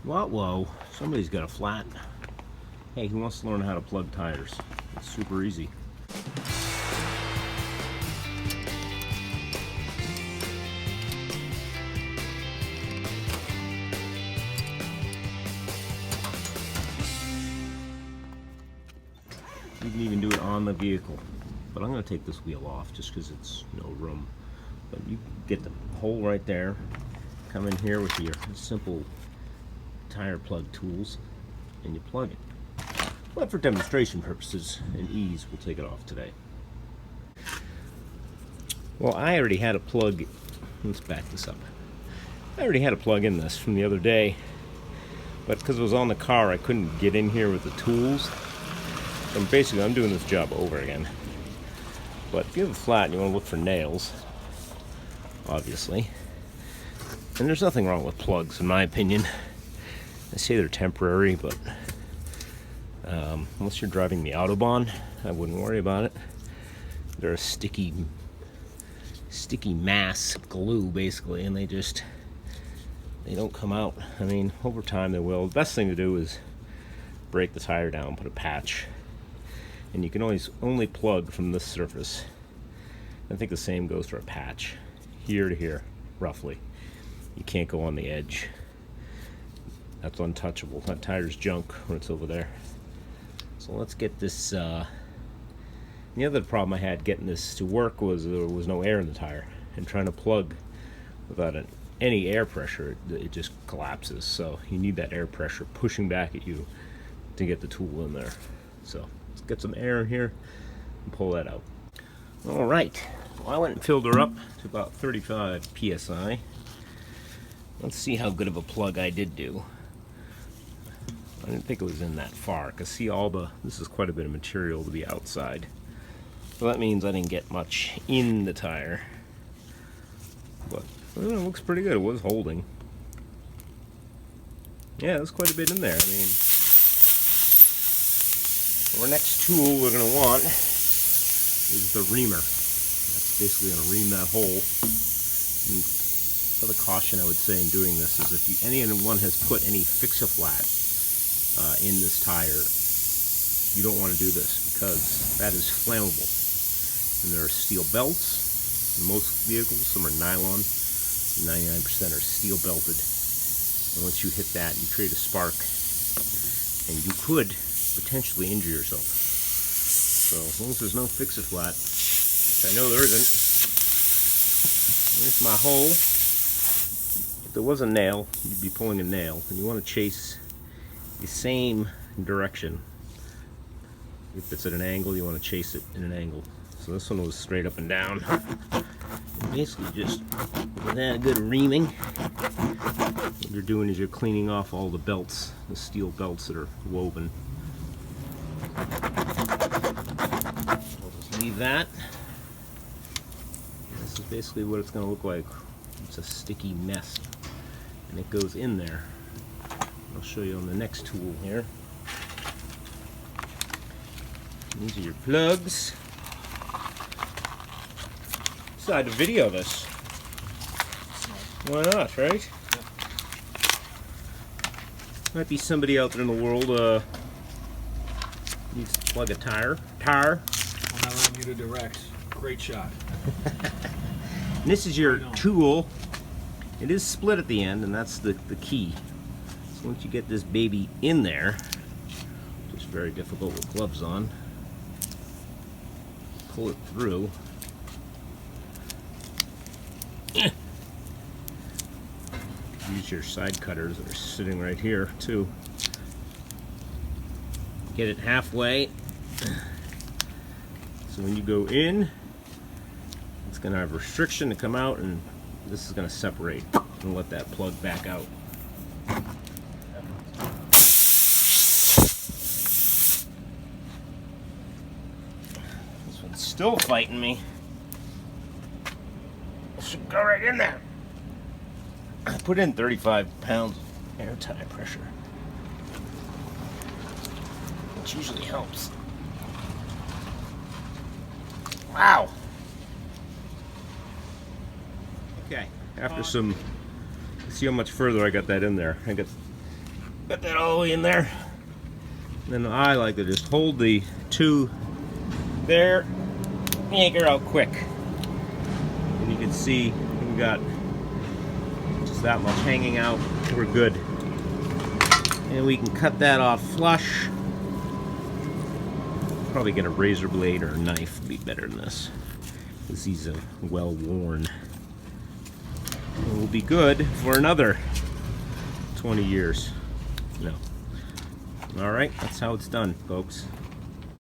Whoa, somebody's got a flat. Hey, who wants to learn how to plug tires? It's super easy. You can even do it on the vehicle. But I'm going to take this wheel off just because it's no room. But you get the hole right there. Come in here with your simple tire plug tools and you plug it. But for demonstration purposes and ease, we'll take it off today. Well, I already had a plug. Let's back this up. I already had a plug in this from the other day, but because it was on the car, I couldn't get in here with the tools. And basically, I'm doing this job over again. But if you have a flat and you want to look for nails, obviously, and there's nothing wrong with plugs, in my opinion. I say they're temporary, but unless you're driving the Autobahn, I wouldn't worry about it. They're a sticky mass glue, basically, and they don't come out. I mean, over time they will. The best thing to do is break the tire down, put a patch, and you can always only plug from this surface. I think the same goes for a patch, here to here, roughly. You can't go on the edge. That's untouchable. That tire's junk when it's over there. So let's get this. The other problem I had getting this to work was there was no air in the tire, and trying to plug without any air pressure, it just collapses. So you need that air pressure pushing back at you to get the tool in there. So let's get some air in here and pull that out. All right. Well, I went and filled her up to about 35 psi. Let's see how good of a plug I did do. I didn't think it was in that far, because see this is quite a bit of material to be outside. So that means I didn't get much in the tire. But it looks pretty good. It was holding. Yeah, there's quite a bit in there. I mean, our next tool we're going to want is the reamer. That's basically going to ream that hole. And other caution I would say in doing this is if anyone has put any fix-a-flat in this tire, you don't want to do this because that is flammable. And there are steel belts in most vehicles. Some are nylon. 99% are steel belted. And once you hit that, you create a spark, and you could potentially injure yourself. So as long as there's no fix-a-flat, which I know there isn't, here's my hole. If there was a nail, you'd be pulling a nail, and you want to chase the same direction. If it's at an angle, you want to chase it in an angle. So this one was straight up and down. Basically just with that good reaming, what you're doing is you're cleaning off all the belts, the steel belts that are woven. I'll just leave that. This is basically what it's going to look like. It's a sticky mess, and it goes in there. I'll show you on the next tool here. These are your plugs. Decide to video this. Why not, right? Might be somebody out there in the world needs to plug a tire. I'm not letting you to direct. Great shot. And this is your tool. It is split at the end, and that's the key. So once you get this baby in there, which is very difficult with gloves on, pull it through. Use your side cutters that are sitting right here too. Get it halfway. So when you go in, it's going to have restriction to come out, and this is going to separate and let that plug back out. This one's still fighting me. It should go right in there. I put in 35 pounds of air tire pressure, which usually helps. Wow. Okay, after some, see how much further I got that in there. I got Got that all the way in there. And then I like to just hold the two there, yank her out quick. And you can see we got just that much hanging out. We're good. And we can cut that off flush. Probably get a razor blade or a knife would be better than this, because these are well worn. And we'll be good for another 20 years. No. Alright, that's how it's done, folks.